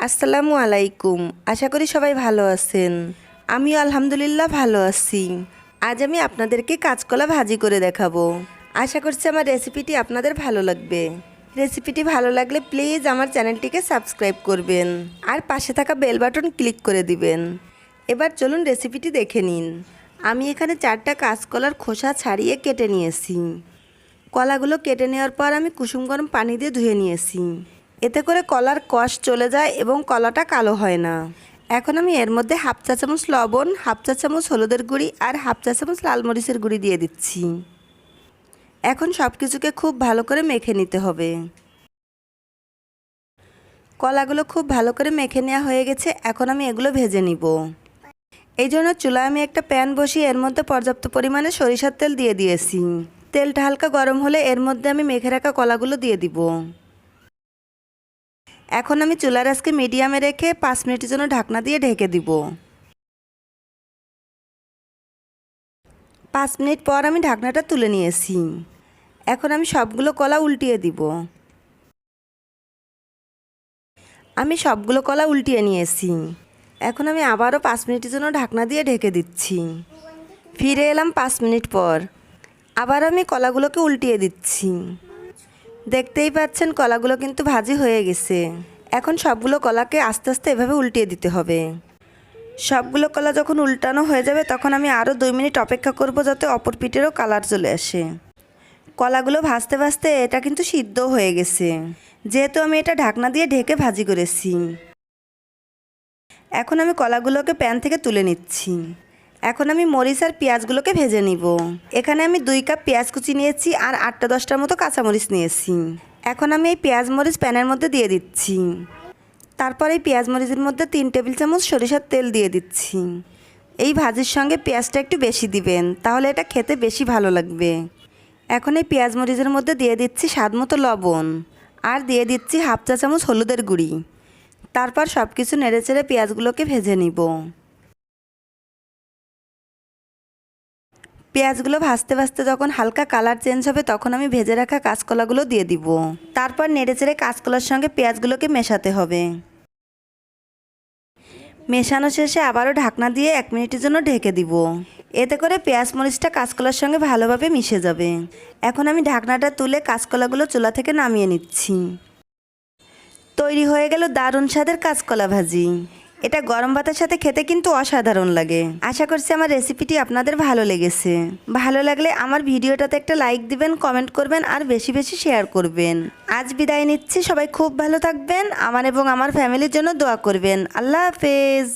আসসালামু আলাইকুম। আশা করি সবাই ভালো আছেন। আমিও আলহামদুলিল্লাহ ভালো আছি। আজ আমি আপনাদেরকে কাঁচকলা ভাজি করে দেখাবো। আশা করছি আমার রেসিপিটি আপনাদের ভালো লাগবে। রেসিপিটি ভালো লাগলে প্লিজ আমার চ্যানেলটিকে সাবস্ক্রাইব করবেন আর পাশে থাকা বেল বাটন ক্লিক করে দিবেন। এবার চলুন রেসিপিটি দেখে নিন। আমি এখানে 4টা কাঁচকলার খোসা ছাড়িয়ে কেটে নিয়েছি। কলাগুলো কেটে নেওয়ার পর আমি কুসুম গরম পানি দিয়ে ধুয়ে নিয়েছি। এতে করে কলার কষ চলে যায় এবং কলাটা কালো হয় না। এখন আমি এর মধ্যে হাফ চা চামচ লবণ, হাফ চা চামচ হলুদের গুঁড়ি আর হাফ চা চামচ লাল মরিচের গুঁড়ি দিয়ে দিচ্ছি। এখন সব কিছুকে খুব ভালো করে মেখে নিতে হবে। কলাগুলো খুব ভালো করে মেখে নেওয়া হয়ে গেছে। এখন আমি এগুলো ভেজে নিব। এই জন্য চুলায় আমি একটা প্যান বসিয়ে এর মধ্যে পর্যাপ্ত পরিমাণে সরিষার তেল দিয়ে দিয়েছি। তেলটা হালকা গরম হলে এর মধ্যে আমি মেখে রাখা কলাগুলো দিয়ে দিব। এখন আমি চুলার আঁচকে মিডিয়ামে রেখে 5 মিনিটের জন্য ঢাকনা দিয়ে ঢেকে দিব। 5 মিনিট পর আমি ঢাকনাটা তুলে নিয়েছি। এখন আমি সবগুলো কলা উল্টিয়ে দিব। আমি সবগুলো কলা উল্টিয়ে নিয়েছি। এখন আমি আবারও 5 মিনিটের জন্য ঢাকনা দিয়ে ঢেকে দিচ্ছি। ফিরে এলাম 5 মিনিট পর। আবার আমি কলাগুলোকে উল্টিয়ে দিচ্ছি। দেখতেই পাচ্ছেন কলাগুলো কিন্তু ভাজি হয়ে গেছে। এখন সবগুলো কলাকে আস্তে আস্তে এভাবে উল্টিয়ে দিতে হবে। সবগুলো কলা যখন উল্টানো হয়ে যাবে তখন আমি আরও 2 মিনিট অপেক্ষা করব যাতে অপর পিঠেরও কালার চলে আসে। কলাগুলো ভাজতে ভাজতে এটা কিন্তু সিদ্ধ হয়ে গেছে, যেহেতু আমি এটা ঢাকনা দিয়ে ঢেকে ভাজি করেছি। এখন আমি কলাগুলোকে প্যান থেকে তুলে নিচ্ছি। এখন আমি মরিচ আর পেঁয়াজগুলোকে ভেজে নিব। এখানে আমি 2 কাপ পেঁয়াজ কুচি নিয়েছি আর 8-10টার মতো কাঁচামরিচ নিয়েছি। এখন আমি এই পেঁয়াজ মরিচ প্যানের মধ্যে দিয়ে দিচ্ছি। তারপর এই পেঁয়াজ মরিচের মধ্যে 3 টেবিল চামচ সরিষার তেল দিয়ে দিচ্ছি। এই ভাজির সঙ্গে পেঁয়াজটা একটু বেশি দিবেন, তাহলে এটা খেতে বেশি ভালো লাগবে। এখন এই পেঁয়াজ মরিচের মধ্যে দিয়ে দিচ্ছি স্বাদ মতো লবণ আর দিয়ে দিচ্ছি হাফ চা চামচ হলুদের গুঁড়ি। তারপর সব কিছু নেড়েচেড়ে পেঁয়াজগুলোকে ভেজে নিব। পেঁয়াজগুলো ভাজতে ভাজতে যখন হালকা কালার চেঞ্জ হবে তখন আমি ভেজে রাখা কাঁচকলাগুলো দিয়ে দিব। তারপর নেড়েচেড়ে কাঁচকলার সঙ্গে পেঁয়াজগুলোকে মেশাতে হবে। মেশানো শেষে আবারও ঢাকনা দিয়ে 1 মিনিটের জন্য ঢেকে দিব। এতে করে পেঁয়াজ মরিচটা কাঁচকলার সঙ্গে ভালোভাবে মিশে যাবে। এখন আমি ঢাকনাটা তুলে কাঁচকলাগুলো চুলা থেকে নামিয়ে নিচ্ছি। তৈরি হয়ে গেল দারুণ স্বাদের কাঁচকলা ভাজি। এটা গরম ভাতের সাথে খেতে কিন্তু অসাধারণ লাগে। আশা করছি আমার রেসিপিটি আপনাদের ভালো লেগেছে। ভালো লাগলে আমার ভিডিওটাতে একটা লাইক দিবেন, কমেন্ট করবেন আর বেশি বেশি শেয়ার করবেন। আজ বিদায় নিচ্ছি। সবাই খুব ভালো থাকবেন। আমার এবং আমার ফ্যামিলির জন্য দোয়া করবেন। আল্লাহ হাফেজ।